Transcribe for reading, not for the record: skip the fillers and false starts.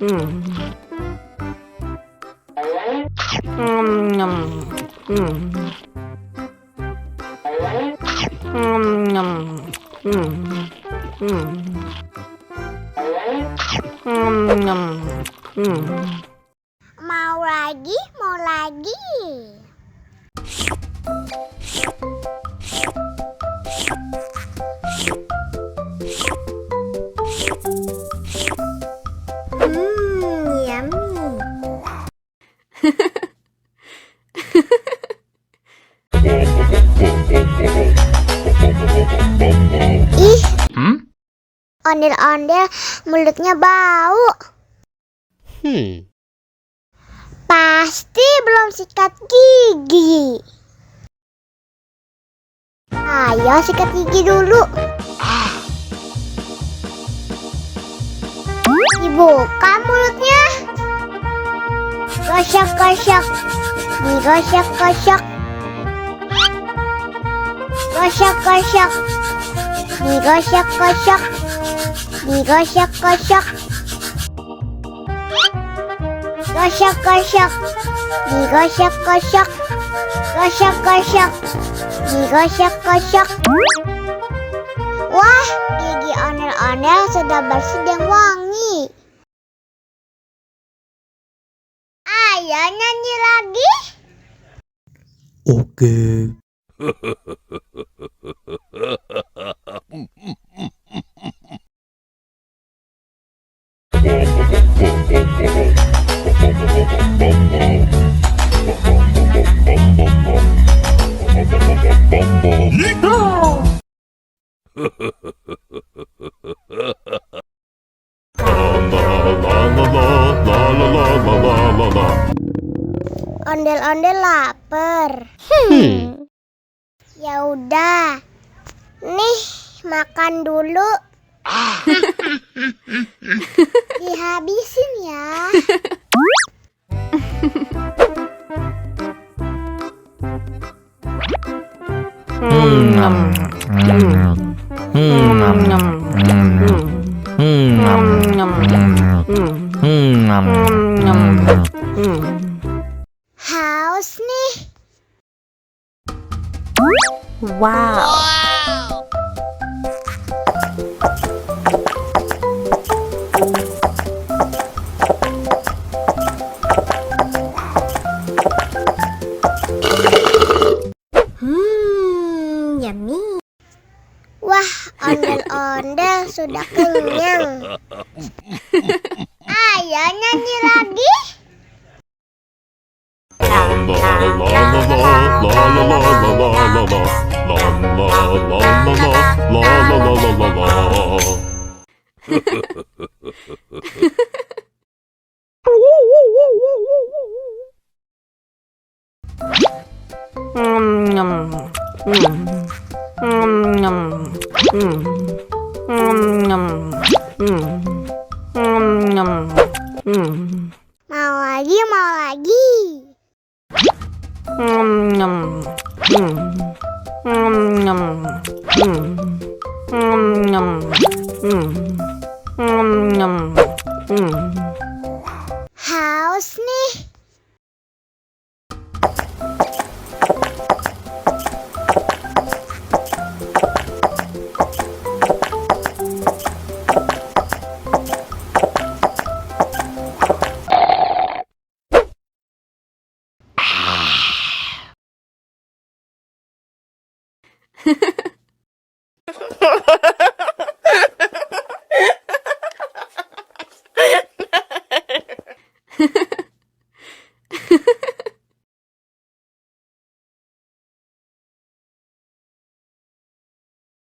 Mau lagi, mau lagi. Yummy. Ih, ondel-ondel mulutnya bau. Pasti belum sikat gigi. Ayo sikat gigi dulu. Dibuka mulutnya. Gosok-gosok. Digosok-gosok. Gosok-gosok. Digosok-gosok. Digosok-gosok. Gosok-gosok. Digosok-gosok. Gosok-gosok. Digosok-gosok. Wah, gigi ondel-ondel sudah bersih dan wangi. Ayo nyanyi lagi. Oke. Ondel-ondel lapar. Ya udah. Nih, makan dulu. Dihabisin ya. Haus nih. Wow. Yummy. Wah, ondel-ondel sudah kenyang. Ayo nyanyi lagi. Mau lagi, mau lagi. Haus nih.